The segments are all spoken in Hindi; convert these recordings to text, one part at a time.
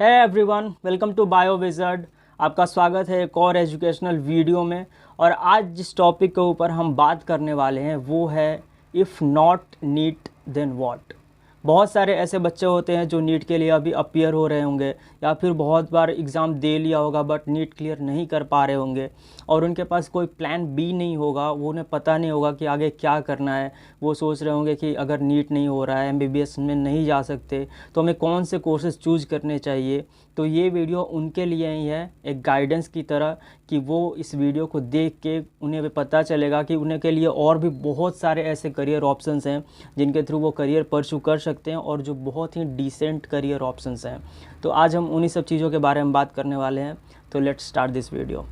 है everyone, welcome to Bio Wizard. आपका स्वागत है एक और एजुकेशनल वीडियो में। और आज जिस टॉपिक के ऊपर हम बात करने वाले हैं वो है if not NEET then what. बहुत सारे ऐसे बच्चे होते हैं जो नीट के लिए अभी अपियर हो रहे होंगे या फिर बहुत बार एग्ज़ाम दे लिया होगा बट नीट क्लियर नहीं कर पा रहे होंगे और उनके पास कोई प्लान बी नहीं होगा, वो उन्हें पता नहीं होगा कि आगे क्या करना है। वो सोच रहे होंगे कि अगर नीट नहीं हो रहा है, एमबीबीएस में नहीं जा सकते तो हमें कौन से कोर्सेज़ चूज़ करने चाहिए। तो ये वीडियो उनके लिए ही है, एक गाइडेंस की तरह, कि वो इस वीडियो को देख के उन्हें भी पता चलेगा कि उन्हें के लिए और भी बहुत सारे ऐसे करियर ऑप्शंस हैं जिनके थ्रू वो करियर परस्यू कर सकते हैं और जो बहुत ही डिसेंट करियर ऑप्शंस हैं। तो आज हम उन्हीं सब चीज़ों के बारे में बात करने वाले हैं। तो लेट्स स्टार्ट दिस वीडियो।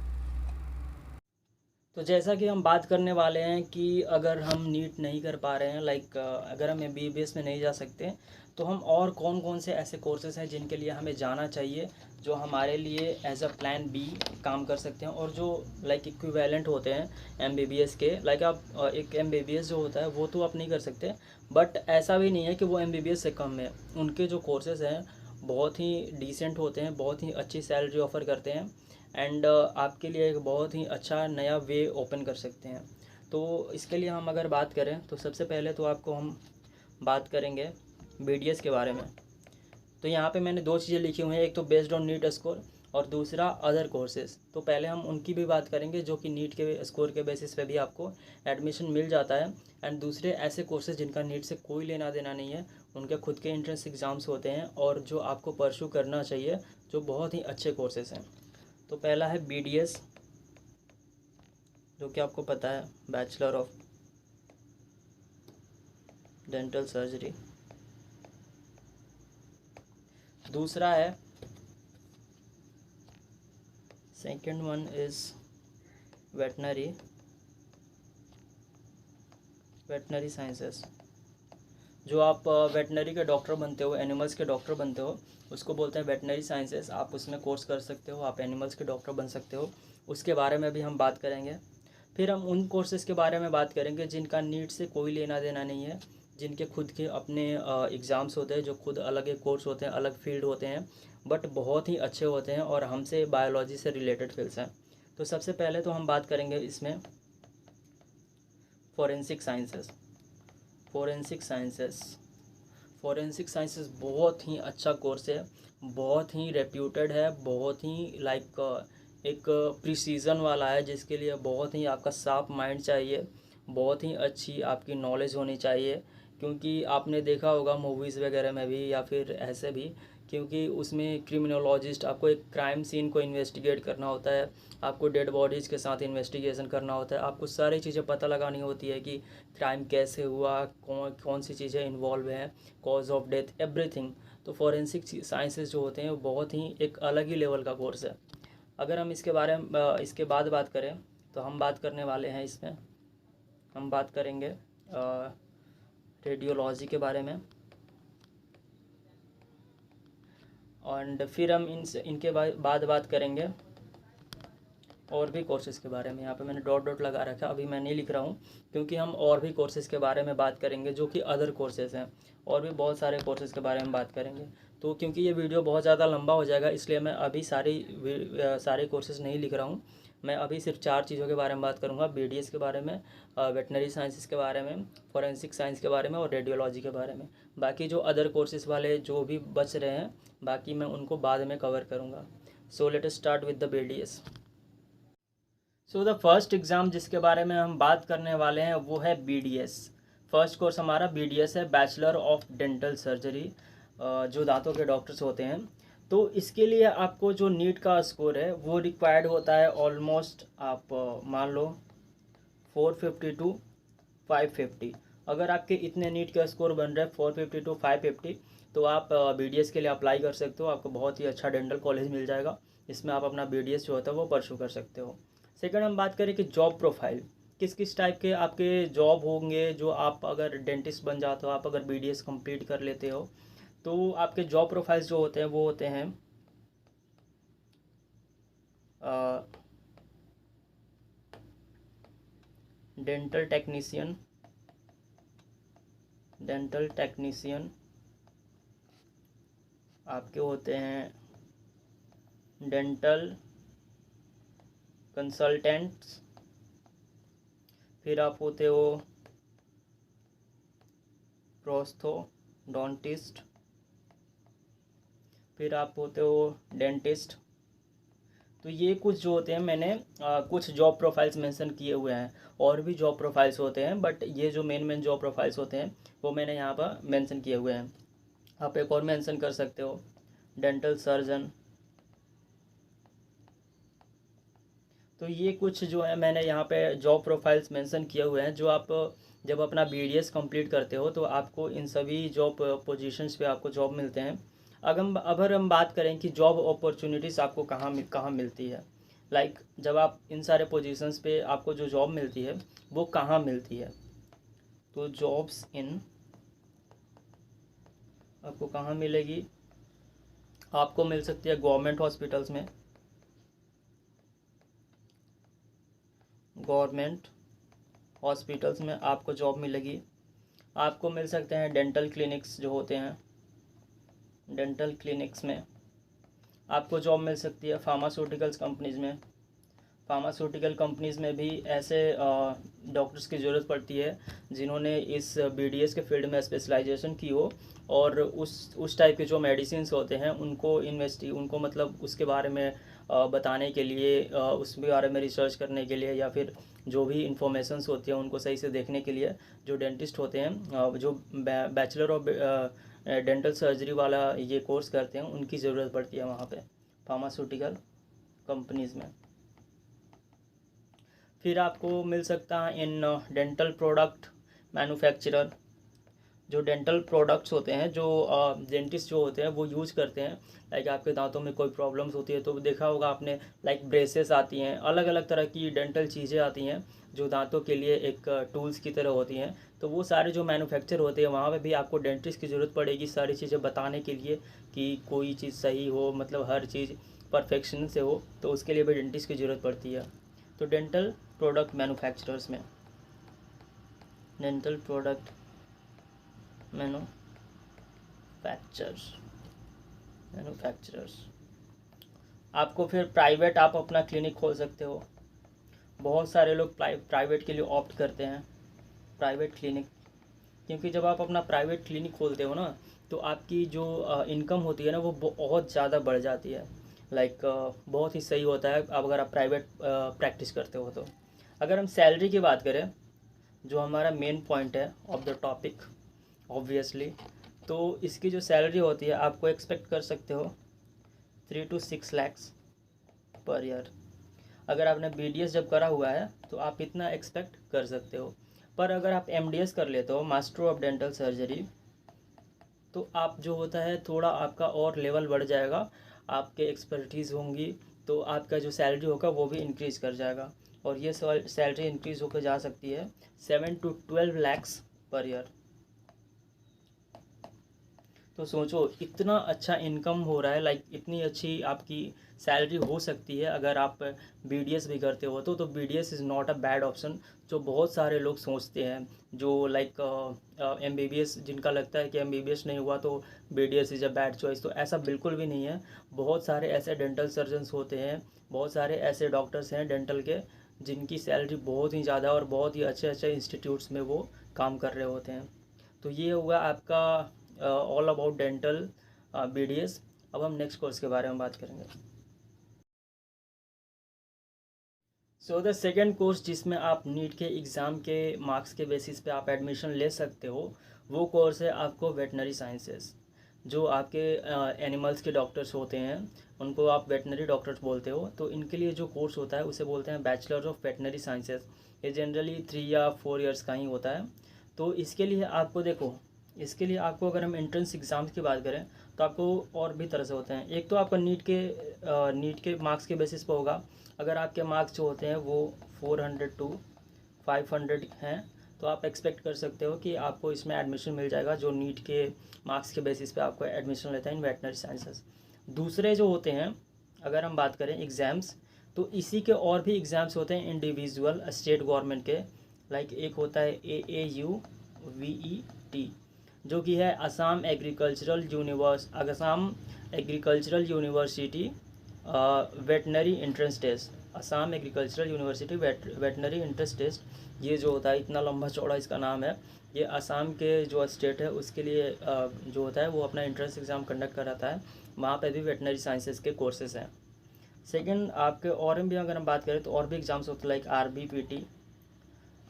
तो जैसा कि हम बात करने वाले हैं कि अगर हम नीट नहीं कर पा रहे हैं, अगर हम एमबीबीएस में नहीं जा सकते, तो हम और कौन कौन से ऐसे कोर्सेज़ हैं जिनके लिए हमें जाना चाहिए, जो हमारे लिए एज अ प्लान बी काम कर सकते हैं और जो इक्विवेलेंट होते हैं एमबीबीएस के। आप एक एमबीबीएस जो होता है वो तो आप नहीं कर सकते, बट ऐसा भी नहीं है कि वो एमबीबीएस से कम है। उनके जो कोर्सेज़ हैं बहुत ही डिसेंट होते हैं, बहुत ही अच्छी सैलरी ऑफ़र करते हैं एंड आपके लिए एक बहुत ही अच्छा नया वे ओपन कर सकते हैं। तो इसके लिए हम अगर बात करें तो सबसे पहले तो आपको हम बात करेंगे बीडीएस के बारे में। तो यहाँ पे मैंने दो चीज़ें लिखी हुई हैं, एक तो बेस्ड ऑन नीट स्कोर और दूसरा अदर कोर्सेज़। तो पहले हम उनकी भी बात करेंगे जो कि नीट के स्कोर के बेसिस पे भी आपको एडमिशन मिल जाता है, एंड दूसरे ऐसे कोर्सेज़ जिनका नीट से कोई लेना देना नहीं है, उनके खुद के एंट्रेंस एग्ज़ाम्स होते हैं और जो आपको परस्यू करना चाहिए, जो बहुत ही अच्छे कोर्सेज़ हैं। तो पहला है बीडीएस, जो कि आपको पता है बैचलर ऑफ डेंटल सर्जरी। दूसरा है, second one is veterinary veterinary sciences. जो आप वेटनरी के डॉक्टर बनते हो, एनिमल्स के डॉक्टर बनते हो, उसको बोलते हैं वेटनरी साइंसेस। आप उसमें कोर्स कर सकते हो, आप एनिमल्स के डॉक्टर बन सकते हो। उसके बारे में भी हम बात करेंगे। फिर हम उन कोर्सेज़ के बारे में बात करेंगे जिनका नीट से कोई लेना देना नहीं है, जिनके खुद के अपने एग्ज़ाम्स होते हैं, जो खुद अलग एक कोर्स होते हैं, अलग फील्ड होते हैं, बट बहुत ही अच्छे होते हैं और हमसे बायोलॉजी से रिलेटेड फील्ड्स हैं। तो सबसे पहले तो हम बात करेंगे इसमें forensic sciences. Forensic sciences forensic sciences बहुत ही अच्छा कोर्स है, बहुत ही रेप्यूटेड है, बहुत ही एक प्रिसीजन वाला है, जिसके लिए बहुत ही आपका साफ माइंड चाहिए, बहुत ही अच्छी आपकी नॉलेज होनी चाहिए। क्योंकि आपने देखा होगा मूवीज़ वगैरह में भी या फिर ऐसे भी, क्योंकि उसमें क्रिमिनोलॉजिस्ट, आपको एक क्राइम सीन को इन्वेस्टिगेट करना होता है, आपको डेड बॉडीज़ के साथ इन्वेस्टिगेशन करना होता है, आपको सारी चीज़ें पता लगानी होती है कि क्राइम कैसे हुआ, कौन कौन सी चीज़ें इन्वॉल्व हैं, कॉज ऑफ डेथ, एवरीथिंग। तो फॉरेंसिक साइंसेज जो होते हैं वो बहुत ही एक अलग ही लेवल का कोर्स है। अगर हम इसके बारे में इसके बाद बात करें तो हम बात करने वाले हैं इसमें, हम बात करेंगे रेडियोलॉजी के बारे में। एंड फिर हम इनके बाद बात करेंगे और भी कोर्सेज़ के बारे में। यहाँ पे मैंने डॉट डॉट लगा रखा, अभी मैं नहीं लिख रहा हूँ, क्योंकि हम और भी कोर्सेज़ के बारे में बात करेंगे जो कि अदर कोर्सेज़ हैं, और भी बहुत सारे कोर्सेज़ के बारे में बात करेंगे। तो क्योंकि ये वीडियो बहुत ज़्यादा लंबा हो जाएगा, इसलिए मैं अभी सारे कोर्सेज़ नहीं लिख रहा हूँ। मैं अभी सिर्फ 4 चीज़ों के बारे में बात करूँगा, बीडीएस के बारे में, वेटनरी साइंसेस के बारे में, फॉरेंसिक साइंस के बारे में और रेडियोलॉजी के बारे में। बाकी जो अदर कोर्सेज़ वाले जो भी बच रहे हैं, बाकी मैं उनको बाद में कवर करूँगा। So let us start with the BDS. So the first exam जिसके बारे में हम बात करने वाले हैं वो है बीडीएस। फर्स्ट कोर्स हमारा बीडीएस है, बैचलर ऑफ डेंटल सर्जरी, जो दांतों के डॉक्टर्स होते हैं। तो इसके लिए आपको जो नीट का स्कोर है वो रिक्वायर्ड होता है ऑलमोस्ट, आप मान लो 450 टू 550। अगर आपके इतने नीट के स्कोर बन रहे हैं 450 टू 550, तो आप बीडीएस के लिए अप्लाई कर सकते हो। आपको बहुत ही अच्छा डेंटल कॉलेज मिल जाएगा, इसमें आप अपना बीडीएस जो होता है वो परस्यू कर सकते हो। सेकंड हम बात करें कि जॉब प्रोफाइल, किस किस टाइप के आपके जॉब होंगे। जो आप अगर डेंटिस्ट बन जाते हो, आप अगर बीडीएस कंप्लीट कर लेते हो, तो आपके जॉब प्रोफाइल्स जो होते हैं वो होते हैं डेंटल टेक्नीशियन, डेंटल टेक्नीशियन आपके होते हैं डेंटल कंसल्टेंट्स, फिर आप होते हो प्रोस्थोडोंटिस्ट, फिर आप होते हो डेंटिस्ट। तो ये कुछ जो होते हैं मैंने कुछ जॉब प्रोफाइल्स मेंशन किए हुए हैं। और भी जॉब प्रोफाइल्स होते हैं, बट ये जो मेन जॉब प्रोफाइल्स होते हैं वो मैंने यहाँ पर मेंशन किए हुए हैं। आप एक और मेंशन कर सकते हो, डेंटल सर्जन। तो ये कुछ जो है मैंने यहाँ पे जॉब प्रोफाइल्स मेंशन किए हुए हैं, जो आप जब अपना BDS कंप्लीट करते हो तो आपको इन सभी जॉब पोजीशंस पे आपको जॉब मिलते हैं। अगर हम बात करें कि जॉब अपॉर्चुनिटीज़ आपको कहाँ मिलती है, लाइक जब आप इन सारे पोजीशंस पे आपको जो जॉब मिलती है वो कहाँ मिलती है, तो जॉब्स इन आपको कहाँ मिलेगी, आपको मिल सकती है गवर्नमेंट हॉस्पिटल्स में, गवर्नमेंट हॉस्पिटल्स में आपको जॉब मिलेगी। आपको मिल सकते हैं डेंटल क्लिनिक्स जो होते हैं, डेंटल क्लिनिक्स में आपको जॉब मिल सकती है। फार्मास्यूटिकल्स कंपनीज़ में, फार्मास्यूटिकल कंपनीज़ में भी ऐसे डॉक्टर्स की ज़रूरत पड़ती है जिन्होंने इस BDS के फील्ड में स्पेशलाइजेशन की हो, और उस टाइप के जो मेडिसिन होते हैं उनको मतलब उसके बारे में बताने के लिए, उसके बारे में रिसर्च करने के लिए, या फिर जो भी इंफॉर्मेशंस होती हैं उनको सही से देखने के लिए जो डेंटिस्ट होते हैं, जो बैचलर ऑफ डेंटल सर्जरी वाला ये कोर्स करते हैं, उनकी ज़रूरत पड़ती है वहाँ पे फार्मास्यूटिकल कंपनीज़ में। फिर आपको मिल सकता है इन डेंटल प्रोडक्ट मैन्युफैक्चरर, जो डेंटल प्रोडक्ट्स होते हैं जो डेंटिस्ट जो होते हैं वो यूज़ करते हैं। लाइक आपके दांतों में कोई प्रॉब्लम्स होती है तो देखा होगा आपने, लाइक ब्रेसेस आती हैं, अलग अलग तरह की डेंटल चीज़ें आती हैं जो दांतों के लिए एक टूल्स की तरह होती हैं। तो वो सारे जो मैन्युफैक्चर होते हैं वहाँ पे भी आपको डेंटिस्ट की ज़रूरत पड़ेगी सारी चीज़ें बताने के लिए कि कोई चीज़ सही हो, मतलब हर चीज़ परफेक्शन से हो, तो उसके लिए भी डेंटिस्ट की ज़रूरत पड़ती है। तो डेंटल प्रोडक्ट मैन्युफैक्चरर्स में, डेंटल प्रोडक्ट मैन्युफैक्चरर्स आपको फिर प्राइवेट आप अपना क्लिनिक खोल सकते हो। बहुत सारे लोग प्राइवेट के लिए ऑप्ट करते हैं, प्राइवेट क्लिनिक, क्योंकि जब आप अपना प्राइवेट क्लिनिक खोलते हो ना तो आपकी जो इनकम होती है ना वो बहुत ज़्यादा बढ़ जाती है। लाइक बहुत ही सही होता है अगर आप प्राइवेट प्रैक्टिस करते हो तो। अगर हम सैलरी की बात करें, जो हमारा मेन पॉइंट है ऑफ द टॉपिक ऑब्वियसली, तो इसकी जो सैलरी होती है आपको एक्सपेक्ट कर सकते हो 3 to 6 lakhs पर ईयर। अगर आपने BDS जब करा हुआ है तो आप इतना एक्सपेक्ट कर सकते हो। पर अगर आप MDS कर लेते हो, मास्टर ऑफ डेंटल सर्जरी, तो आप जो होता है थोड़ा आपका और लेवल बढ़ जाएगा, आपके एक्सपर्टीज़ होंगी, तो आपका जो सैलरी होगा वो भी इंक्रीज़ कर जाएगा। और ये सैलरी इंक्रीज़ होकर जा सकती है 7 to 12 lakhs पर ईयर। तो सोचो इतना अच्छा इनकम हो रहा है, लाइक इतनी अच्छी आपकी सैलरी हो सकती है अगर आप BDS भी करते हो तो BDS is not a bad option, जो बहुत सारे लोग सोचते हैं, जो लाइक MBBS जिनका लगता है कि MBBS नहीं हुआ तो BDS is a bad choice, तो ऐसा बिल्कुल भी नहीं है। बहुत सारे ऐसे डेंटल सर्जन्स होते हैं, बहुत सारे ऐसे डॉक्टर्स हैं डेंटल के जिनकी सैलरी बहुत ही ज़्यादा और बहुत ही अच्छे अच्छे इंस्टीट्यूट्स में वो काम कर रहे होते हैं। तो ये हुआ आपका ऑल अबाउट डेंटल BDS। अब हम नेक्स्ट कोर्स के बारे में बात करेंगे। सो द सेकेंड कोर्स जिसमें आप नीट के एग्ज़ाम के मार्क्स के बेसिस पे आप एडमिशन ले सकते हो, वो कोर्स है आपको वेटनरी साइंसेस। जो आपके एनिमल्स के डॉक्टर्स होते हैं उनको आप वेटनरी डॉक्टर्स बोलते हो, तो इनके लिए जो कोर्स होता है उसे बोलते हैं बैचलर ऑफ वेटनरी साइंसेस। ये जनरली 3 या 4 ईयर्स का ही होता है। तो इसके लिए आपको देखो, इसके लिए आपको अगर हम एंट्रेंस एग्ज़ाम्स की बात करें तो आपको और भी तरह से होते हैं। एक तो आपका नीट के मार्क्स के बेसिस पर होगा। अगर आपके मार्क्स जो होते हैं वो 400 to 500 हैं तो आप एक्सपेक्ट कर सकते हो कि आपको इसमें एडमिशन मिल जाएगा, जो नीट के मार्क्स के बेसिस पे आपको एडमिशन लेता है इन वेटनरी साइंसेस। दूसरे जो होते हैं, अगर हम बात करें एग्ज़ाम्स, तो इसी के और भी एग्ज़ाम्स होते हैं इंडिविजुअल स्टेट गवर्नमेंट के। लाइक एक होता है AAUVET, जो कि है Assam agricultural university veterinary entrance test, Assam agricultural university veterinary entrance test, ये जो होता है इतना लंबा चौड़ा इसका नाम है, ये असम के जो स्टेट है उसके लिए जो होता है वो अपना एंट्रेंस एग्ज़ाम कंडक्ट कराता है, वहाँ पे भी वेटनरी साइंसेज के कोर्सेज हैं। सेकंड आपके और भी अगर हम बात करें तो और भी एग्ज़ाम्स होते हैं लाइक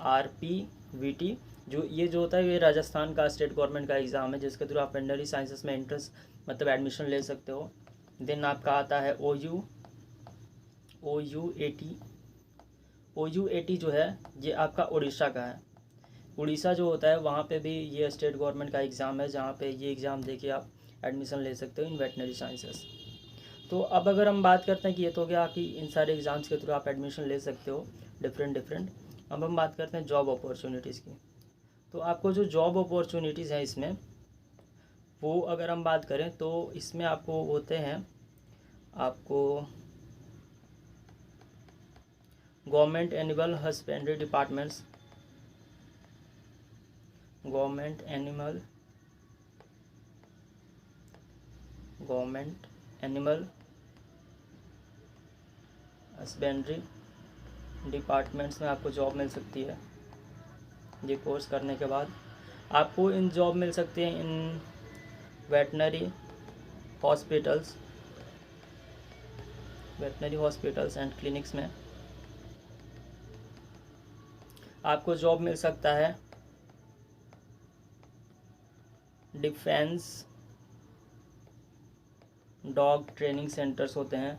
आरपीवीटी, जो ये जो होता है ये राजस्थान का स्टेट गवर्नमेंट का एग्ज़ाम है जिसके थ्रू आप वेटनरी साइंसेस में एंट्रेंस मतलब एडमिशन ले सकते हो। देन आपका आता है OUAT जो है ये आपका उड़ीसा का है। उड़ीसा जो होता है वहाँ पे भी ये स्टेट गवर्नमेंट का एग्ज़ाम है जहाँ पे ये एग्ज़ाम दे के आप एडमिशन ले सकते हो इन वेटनरी साइंसेस। तो अब अगर हम बात करते हैं कि ये तो क्या कि इन सारे एग्ज़ाम्स के थ्रू आप एडमिशन ले सकते हो डिफरेंट। अब हम बात करते हैं जॉब अपॉर्चुनिटीज़ की। तो आपको जो जॉब अपॉर्चुनिटीज़ हैं इसमें वो अगर हम बात करें तो इसमें आपको होते हैं आपको government animal husbandry departments, government animal husbandry departments में आपको जॉब मिल सकती है। ये कोर्स करने के बाद आपको इन जॉब मिल सकती है इन वेटनरी हॉस्पिटल्स एंड क्लिनिक्स में आपको जॉब मिल सकता है। डिफेंस डॉग ट्रेनिंग सेंटर्स होते हैं,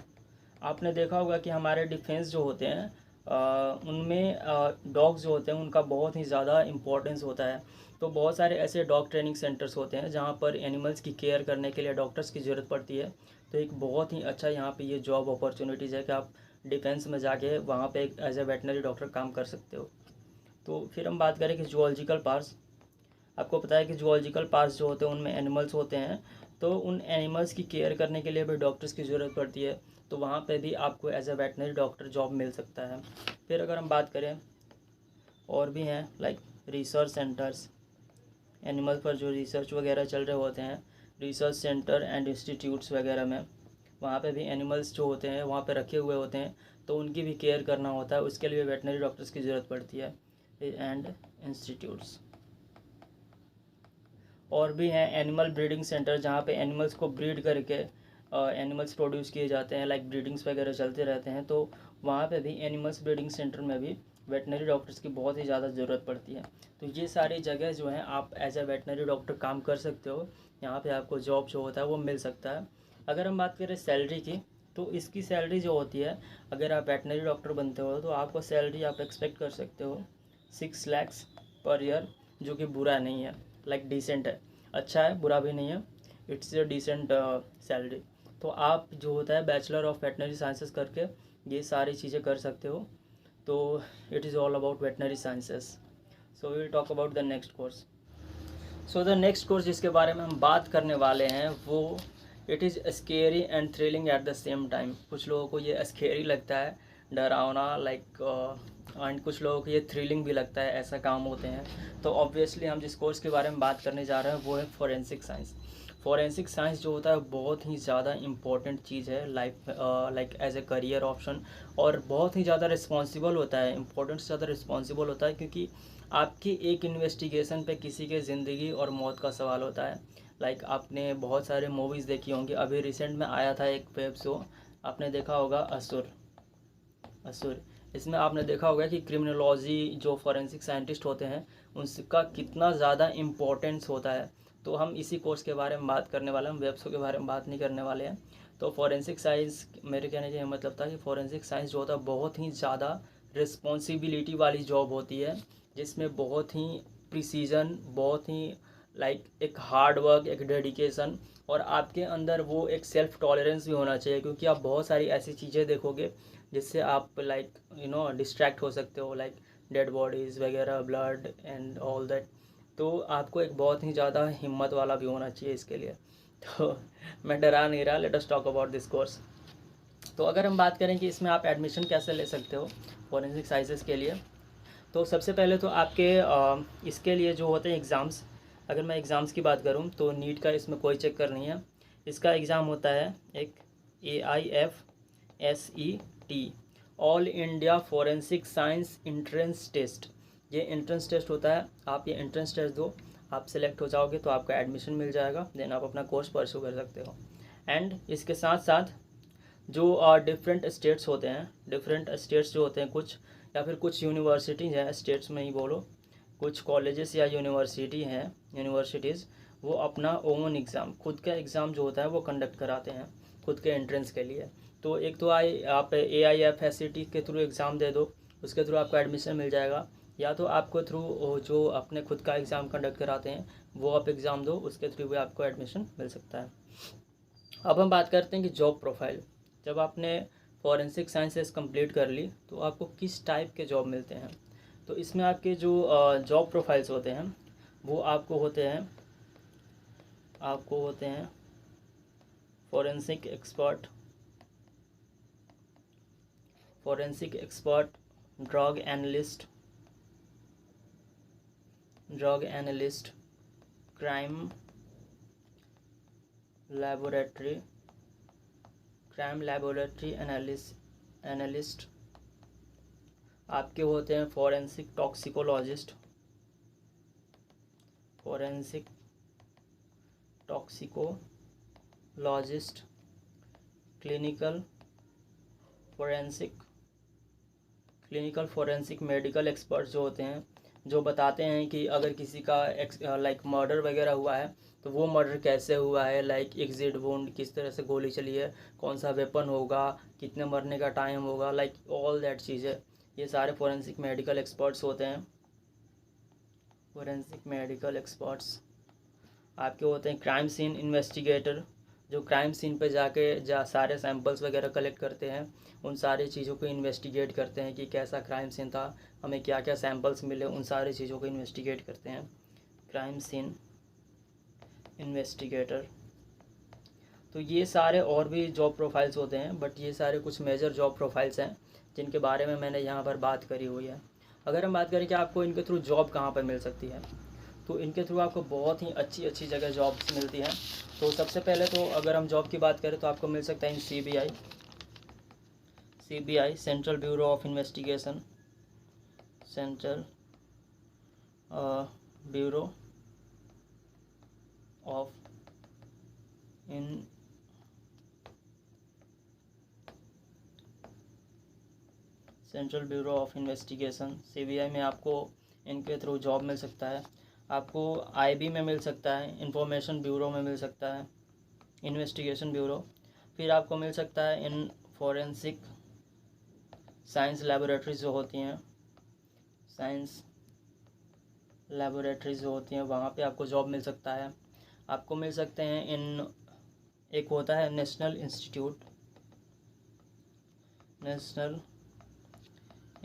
आपने देखा होगा कि हमारे डिफेंस जो होते हैं उनमें डॉग्स जो होते हैं उनका बहुत ही ज़्यादा इम्पोर्टेंस होता है। तो बहुत सारे ऐसे डॉग ट्रेनिंग सेंटर्स होते हैं जहाँ पर एनिमल्स की केयर करने के लिए डॉक्टर्स की ज़रूरत पड़ती है। तो एक बहुत ही अच्छा यहाँ पे ये जॉब अपॉर्चुनिटीज़ है कि आप डिफेंस में जाके वहाँ पे एक एज ए वेटनरी डॉक्टर काम कर सकते हो। तो फिर हम बात करें कि जूलॉजिकल पार्क्स, आपको पता है कि जूलॉजिकल पार्क्स जो होते हैं उनमें एनिमल्स होते हैं, तो उन एनिमल्स की केयर करने के लिए भी डॉक्टर्स की ज़रूरत पड़ती है। तो वहाँ पे भी आपको as a veterinary doctor job मिल सकता है। फिर अगर हम बात करें और भी हैं लाइक रिसर्च सेंटर्स, एनिमल पर जो रिसर्च वगैरह चल रहे होते हैं, रिसर्च सेंटर एंड इंस्टीट्यूट्स वगैरह में वहाँ पे भी एनिमल्स जो होते हैं वहाँ पे रखे हुए होते हैं, तो उनकी भी केयर करना होता है, उसके लिए वेटनरी डॉक्टर्स की ज़रूरत पड़ती है। एंड इंस्टीट्यूट्स और भी हैं एनिमल ब्रीडिंग सेंटर जहाँ पे एनिमल्स को ब्रीड करके एनिमल्स प्रोड्यूस किए जाते हैं, लाइक ब्रीडिंग्स वगैरह चलते रहते हैं। तो वहाँ पे भी एनिमल्स ब्रीडिंग सेंटर में भी वेटनरी डॉक्टर्स की बहुत ही ज़्यादा ज़रूरत पड़ती है। तो ये सारी जगह जो हैं आप एज ए वेटनरी डॉक्टर काम कर सकते हो, यहाँ पे आपको जॉब जो होता है वो मिल सकता है। अगर हम बात करें सैलरी की, तो इसकी सैलरी जो होती है अगर आप वेटनरी डॉक्टर बनते हो तो आपको सैलरी आप एक्सपेक्ट कर सकते हो 6 लाख पर ईयर, जो कि बुरा नहीं है, लाइक डिसेंट है, अच्छा है, बुरा भी नहीं है, इट्स ए डिसेंट सैलरी। तो आप जो होता है बैचलर ऑफ वेटनरी साइंसेस करके ये सारी चीज़ें कर सकते हो। तो it is all about veterinary sciences. So we will talk about the next course. So the next course जिसके बारे में हम बात करने वाले हैं वो it is scary and thrilling at the same time. कुछ लोगों को ये स्केरी लगता है, डरावना लाइक एंड कुछ लोगों को ये थ्रिलिंग भी लगता है, ऐसा काम होते हैं। तो ऑब्वियसली हम जिस कोर्स के बारे में बात करने जा रहे हैं वो है फॉरेंसिक साइंस। फॉरेंसिक साइंस जो होता है बहुत ही ज़्यादा इम्पॉर्टेंट चीज़ है life like as a career option, और बहुत ही ज़्यादा रिस्पॉन्सिबल होता है, इम्पोर्टेंट से ज़्यादा रिस्पॉन्सिबल होता है, क्योंकि आपकी एक इन्वेस्टिगेशन पे किसी के ज़िंदगी और मौत का सवाल होता है। लाइक आपने बहुत सारे मूवीज़ देखी होंगी, अभी रिसेंट में आया था एक वेब शो, आपने देखा होगा असुर। इसमें आपने देखा होगा कि क्रिमिनोलॉजी जो फॉरेंसिक साइंटिस्ट होते हैं उनका कितना ज़्यादा इम्पोर्टेंस होता है। तो हम इसी कोर्स के बारे में बात करने वाले हैं, हम वेब शो के बारे में बात नहीं करने वाले हैं। तो फॉरेंसिक साइंस, मेरे कहने का मतलब था कि फॉरेंसिक साइंस जो होता है बहुत ही ज़्यादा रिस्पॉन्सिबिलिटी वाली जॉब होती है, जिसमें बहुत ही प्रिसीजन, बहुत ही लाइक एक हार्ड वर्क, एक डेडिकेशन, और आपके अंदर वो एक सेल्फ टॉलरेंस भी होना चाहिए, क्योंकि आप बहुत सारी ऐसी चीज़ें देखोगे जिससे आप लाइक डिस्ट्रैक्ट हो सकते हो, लाइक डेड बॉडीज़ वगैरह, ब्लड एंड ऑल दैट। तो आपको एक बहुत ही ज़्यादा हिम्मत वाला भी होना चाहिए इसके लिए। तो मैं डरा नहीं रहा, let us talk about this course. तो अगर हम बात करें कि इसमें आप एडमिशन कैसे ले सकते हो फॉरेंसिक साइंसेस के लिए, तो सबसे पहले तो आपके इसके लिए जो होते हैं एग्ज़ाम्स, अगर मैं एग्ज़ाम्स की बात करूं तो नीट का इसमें कोई चक्कर नहीं है। इसका एग्ज़ाम होता है एक AIF SET all India forensic science entrance test. ये एंट्रेंस टेस्ट होता है, आप ये एंट्रेंस टेस्ट दो, आप सिलेक्ट हो जाओगे तो आपका एडमिशन मिल जाएगा, देन आप अपना कोर्स परस्यू कर सकते हो। एंड इसके साथ साथ जो डिफरेंट स्टेट्स होते हैं, डिफरेंट स्टेट्स जो होते हैं कुछ, या फिर कुछ यूनिवर्सिटीज़ हैं, स्टेट्स में ही बोलो, कुछ कॉलेजेस या यूनिवर्सिटीज़ वो अपना ओन एग्ज़ाम, खुद का एग्ज़ाम जो होता है वो कंडक्ट कराते हैं खुद के एंट्रेंस के लिए। तो एक तो आप AIFSCT के थ्रू एग्ज़ाम दे दो, उसके थ्रू आपको एडमिशन मिल जाएगा, या तो आपको थ्रू जो अपने खुद का एग्ज़ाम कंडक्ट कराते हैं वो आप एग्ज़ाम दो, उसके थ्रू भी आपको एडमिशन मिल सकता है। अब हम बात करते हैं कि जॉब प्रोफाइल। जब आपने फॉरेंसिक साइंसेस कंप्लीट कर ली तो आपको किस टाइप के जॉब मिलते हैं। तो इसमें आपके जो जॉब प्रोफाइल्स होते हैं वो आपको होते हैं forensic expert, drug analyst, crime laboratory analyst, आपके होते हैं forensic toxicologist, clinical forensic medical expert जो होते हैं, जो बताते हैं कि अगर किसी का लाइक मर्डर वगैरह हुआ है तो वो मर्डर कैसे हुआ है, लाइक एग्जिट वुंड, किस तरह से गोली चली है, कौन सा वेपन होगा, कितने मरने का टाइम होगा, लाइक ऑल दैट चीज़ें, ये सारे फोरेंसिक मेडिकल एक्सपर्ट्स होते हैं। फोरेंसिक मेडिकल एक्सपर्ट्स आपके होते हैं क्राइम सीन इन्वेस्टिगेटर, जो क्राइम सीन पे जाके सारे सैंपल्स वगैरह कलेक्ट करते हैं, उन सारी चीज़ों को इन्वेस्टिगेट करते हैं कि कैसा क्राइम सीन था, हमें क्या क्या सैंपल्स मिले, उन सारी चीज़ों को इन्वेस्टिगेट करते हैं, क्राइम सीन इन्वेस्टिगेटर। तो ये सारे और भी जॉब प्रोफाइल्स होते हैं, बट ये सारे कुछ मेजर जॉब प्रोफाइल्स हैं जिनके बारे में मैंने यहाँ पर बात करी हुई है। अगर हम बात करें कि आपको इनके थ्रू जॉब कहाँ पर मिल सकती है, तो इनके थ्रू आपको बहुत ही अच्छी जगह जॉब्स मिलती हैं। तो सबसे पहले तो अगर हम जॉब की बात करें तो आपको मिल सकता है इन CBI central bureau of investigation, central bureau of investigation, CBI में आपको इनके थ्रू जॉब मिल सकता है। आपको IB में मिल सकता है, इंफॉर्मेशन ब्यूरो में मिल सकता है, इन्वेस्टिगेशन ब्यूरो। फिर आपको मिल सकता है इन फॉरेंसिक साइंस लेबोरेटरीज जो होती हैं, वहाँ पे आपको जॉब मिल सकता है। आपको मिल सकते हैं इन, एक होता है national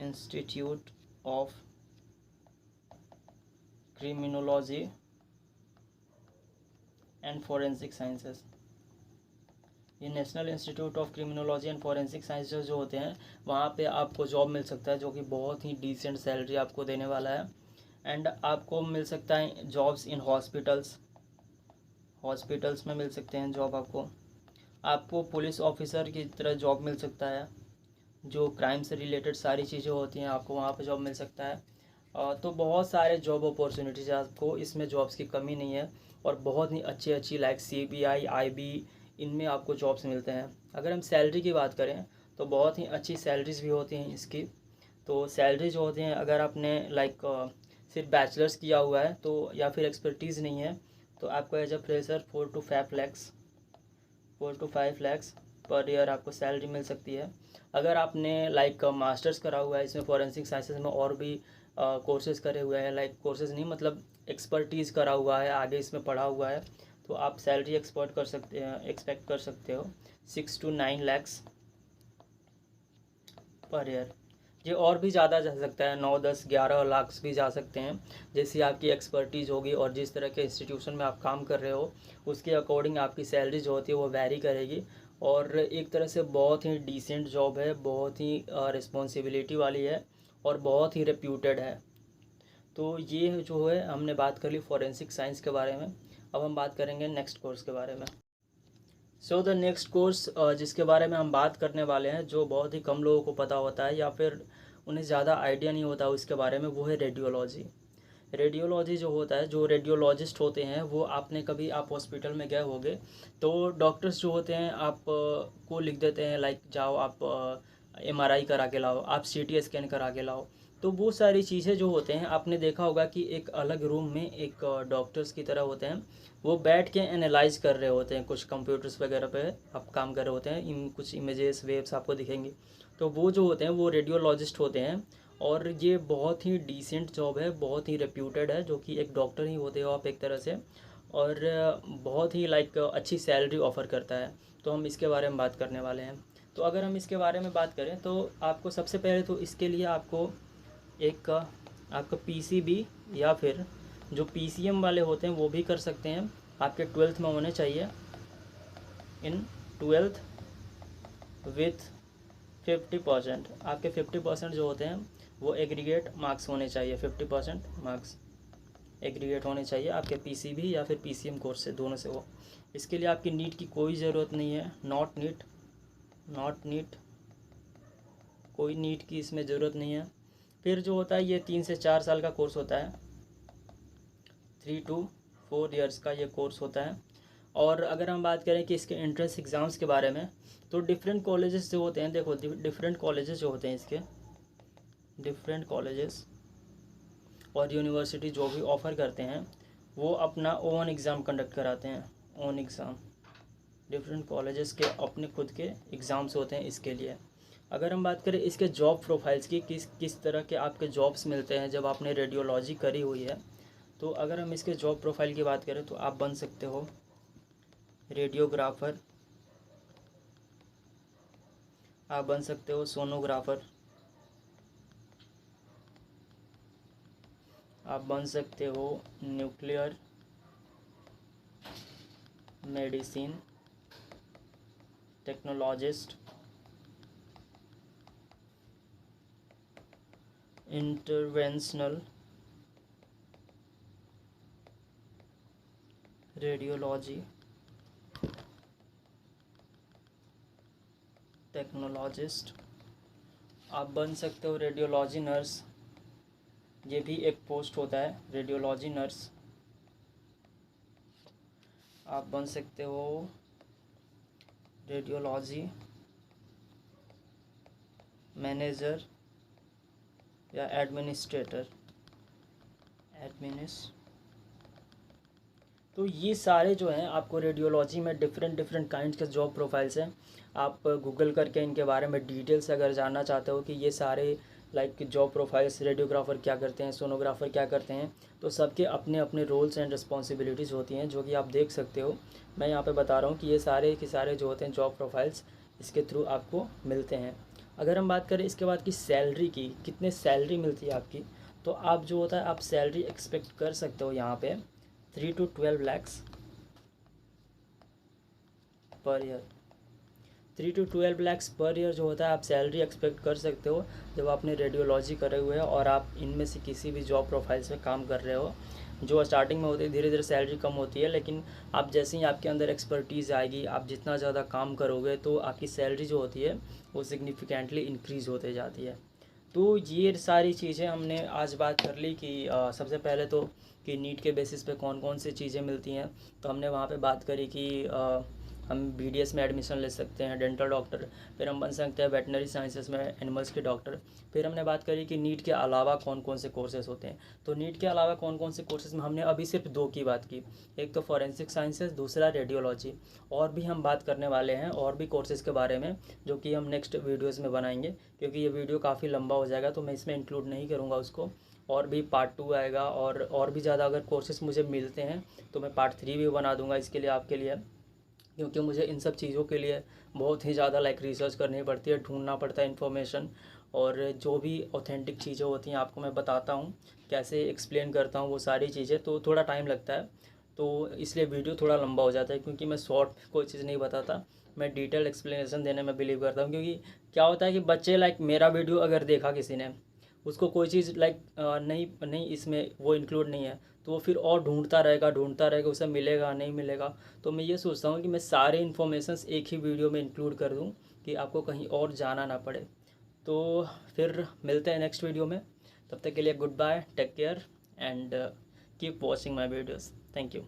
institute of criminology and forensic sciences. ये national institute of criminology and forensic sciences जो होते हैं वहाँ पे आपको जॉब मिल सकता है, जो कि बहुत ही डिसेंट सैलरी आपको देने वाला है। एंड आपको मिल सकता है जॉब्स इन हॉस्पिटल्स में मिल सकते हैं जॉब आपको पुलिस ऑफिसर की तरह जॉब मिल सकता है, जो क्राइम से रिलेटेड सारी चीज़ें होती हैं आपको वहाँ पे जॉब मिल सकता है। तो बहुत सारे जॉब अपॉर्चुनिटीज़ आपको, इसमें जॉब्स की कमी नहीं है, और बहुत ही अच्छी लाइक CBI IB इनमें आपको जॉब्स मिलते हैं। अगर हम सैलरी की बात करें तो बहुत ही अच्छी सैलरीज भी होती हैं इसकी। तो सैलरी जो होती हैं, अगर आपने लाइक सिर्फ बैचलर्स किया हुआ है तो, या फिर एक्सपर्टीज़ नहीं है, तो आपको as a fresher 4 to 5 lakhs per year आपको सैलरी मिल सकती है। अगर आपने लाइक मास्टर्स करा हुआ है इसमें फॉरेंसिक साइंसेस में, और भी कोर्सेज़ करे हुए हैं, लाइक कोर्सेज़ नहीं मतलब एक्सपर्टीज़ करा हुआ है, आगे इसमें पढ़ा हुआ है, तो आप सैलरी एक्सपेक्ट कर सकते हो 6 to 9 lakhs पर ईयर। ये और भी ज़्यादा जा सकता है, 9, 10, 11 लाख भी जा सकते हैं, जैसी आपकी एक्सपर्टीज़ होगी और जिस तरह के इंस्टीट्यूशन में आप काम कर रहे हो उसके अकॉर्डिंग आपकी सैलरी जो होती है वो वैरी करेगी। और एक तरह से बहुत ही डिसेंट जॉब है, बहुत ही रिस्पॉन्सिबिलिटी वाली है, और बहुत ही रेप्यूटेड है। तो ये जो है हमने बात कर ली फॉरेंसिक साइंस के बारे में। अब हम बात करेंगे नेक्स्ट कोर्स के बारे में। सो द नेक्स्ट कोर्स जिसके बारे में हम बात करने वाले हैं, जो बहुत ही कम लोगों को पता होता है या फिर उन्हें ज़्यादा आइडिया नहीं होता उसके बारे में, वो है रेडियोलॉजी। रेडियोलॉजी जो होता है, जो रेडियोलॉजिस्ट होते हैं वो, आपने कभी आप हॉस्पिटल में गए होंगे तो डॉक्टर्स जो होते हैं आप को लिख देते हैं लाइक जाओ आप MRI करा के लाओ, आप CT स्कैन करा के लाओ। तो वो सारी चीज़ें जो होते हैं, आपने देखा होगा कि एक अलग रूम में एक डॉक्टर्स की तरह होते हैं, वो बैठ के एनालाइज कर रहे होते हैं, कुछ कंप्यूटर्स वगैरह पे आप काम कर रहे होते हैं, कुछ इमेजेस वेव्स आपको दिखेंगे। तो वो जो होते हैं वो रेडियोलॉजिस्ट होते हैं। और ये बहुत ही डिसेंट जॉब है, बहुत ही रेप्यूटेड है, जो कि एक डॉक्टर ही होते हो आप एक तरह से, और बहुत ही लाइक अच्छी सैलरी ऑफ़र करता है। तो हम इसके बारे में बात करने वाले हैं। तो अगर हम इसके बारे में बात करें तो आपको सबसे पहले तो इसके लिए आपको एक आपका PCB या फिर जो PCM वाले होते हैं वो भी कर सकते हैं, आपके 12th में होने चाहिए। इन 12th विथ 50%, आपके 50% जो होते हैं वो एग्रीगेट मार्क्स होने चाहिए। 50% मार्क्स एग्रीगेट होने चाहिए आपके PCB या फिर PCM कोर्स से, दोनों से हो। इसके लिए आपकी नीट की कोई ज़रूरत नहीं है, नॉट नीट, कोई नीट की इसमें ज़रूरत नहीं है। फिर जो होता है ये 3 से 4 साल का कोर्स होता है, 3 to 4 इयर्स का ये कोर्स होता है। और अगर हम बात करें कि इसके एंट्रेंस एग्ज़ाम्स के बारे में, तो डिफरेंट कॉलेजेस जो होते हैं, देखो डिफरेंट कॉलेजेस जो होते हैं इसके, डिफरेंट कॉलेजेस और यूनिवर्सिटी जो भी ऑफ़र करते हैं वो अपना ओन एग्ज़ाम कंडक्ट कराते हैं, ओन एग्ज़ाम। डिफरेंट कॉलेजेस के अपने खुद के एग्ज़ाम्स होते हैं इसके लिए। अगर हम बात करें इसके जॉब प्रोफाइल्स की, किस तरह के आपके जॉब्स मिलते हैं जब आपने रेडियोलॉजी करी हुई है, तो अगर हम इसके जॉब प्रोफाइल की बात करें तो आप बन सकते हो रेडियोग्राफर, आप बन सकते हो सोनोग्राफर, आप बन सकते हो nuclear medicine technologist, interventional radiology technologist, आप बन सकते हो रेडियोलॉजी नर्स, ये भी एक पोस्ट होता है रेडियोलॉजी नर्स। आप बन सकते हो रेडियोलॉजी मैनेजर या एडमिनिस्ट्रेटर, तो ये सारे जो हैं आपको रेडियोलॉजी में डिफरेंट काइंड्स के जॉब प्रोफाइल्स हैं। आप गूगल करके इनके बारे में डिटेल से अगर जानना चाहते हो कि ये सारे लाइक जॉब प्रोफाइल्स, रेडियोग्राफर क्या करते हैं, सोनोग्राफर क्या करते हैं, तो सबके अपने अपने रोल्स एंड रिस्पॉन्सिबिलिटीज़ होती हैं, जो कि आप देख सकते हो। मैं यहाँ पे बता रहा हूँ कि ये सारे के सारे जो होते हैं जॉब प्रोफाइल्स इसके थ्रू आपको मिलते हैं। अगर हम बात करें इसके बाद की सैलरी की, कितने सैलरी मिलती है आपकी, तो आप जो होता है आप सैलरी एक्सपेक्ट कर सकते हो यहाँ पे 3 to 12 lakhs per year. 3 to 12 lakhs per year जो होता है आप सैलरी एक्सपेक्ट कर सकते हो जब आपने रेडियोलॉजी करे हुए है और आप इनमें से किसी भी जॉब प्रोफाइल्स में काम कर रहे हो। जो स्टार्टिंग में होती है धीरे धीरे सैलरी कम होती है, लेकिन आप जैसे ही आपके अंदर एक्सपर्टीज़ आएगी, आप जितना ज़्यादा काम करोगे तो आपकी सैलरी जो होती है वो सिग्निफिकेंटली इंक्रीज़ होते जाती है। तो ये सारी चीज़ें हमने आज बात कर ली कि सबसे पहले तो कि नीट के बेसिस पे कौन कौन सी चीज़ें मिलती हैं। तो हमने वहाँ पे बात करी कि हम BDS में एडमिशन ले सकते हैं, डेंटल डॉक्टर, फिर हम बन सकते हैं वेटनरी साइंसेस में एनिमल्स के डॉक्टर। फिर हमने बात करी कि नीट के अलावा कौन कौन से कोर्सेज़ होते हैं। तो नीट के अलावा कौन कौन से कोर्सेज़ में हमने अभी सिर्फ 2 की बात की, एक तो फॉरेंसिक साइंसेस, दूसरा रेडियोलॉजी। और भी हम बात करने वाले हैं और भी कोर्सेज़ के बारे में, जो कि हम नेक्स्ट वीडियोज़ में बनाएंगे, क्योंकि ये वीडियो काफ़ी लंबा हो जाएगा तो मैं इसमें इंक्लूड नहीं करूँगा उसको। और भी पार्ट 2 आएगा, और भी ज़्यादा अगर कोर्सेज़ मुझे मिलते हैं तो मैं पार्ट 3 भी बना दूंगा इसके लिए आपके लिए, क्योंकि मुझे इन सब चीज़ों के लिए बहुत ही ज़्यादा लाइक रिसर्च करनी पड़ती है, ढूंढना पड़ता है इन्फॉर्मेशन, और जो भी ऑथेंटिक चीज़ें होती हैं आपको मैं बताता हूँ, कैसे एक्सप्लेन करता हूँ वो सारी चीज़ें, तो थोड़ा टाइम लगता है। तो इसलिए वीडियो थोड़ा लंबा हो जाता है, क्योंकि मैं शॉर्ट में कोई चीज़ नहीं बताता, मैं डिटेल एक्सप्लेनेशन देने में बिलीव करता हूँ। क्योंकि क्या होता है कि बच्चे लाइक मेरा वीडियो अगर देखा किसी ने, उसको कोई चीज़ लाइक नहीं इसमें वो इंक्लूड नहीं है, तो वो फिर और ढूंढता रहेगा, उसे मिलेगा नहीं मिलेगा। तो मैं ये सोचता हूँ कि मैं सारे इन्फॉर्मेशंस एक ही वीडियो में इंक्लूड कर दूँ कि आपको कहीं और जाना ना पड़े। तो फिर मिलते हैं नेक्स्ट वीडियो में, तब तक के लिए goodbye, take care and keep watching my videos. Thank you.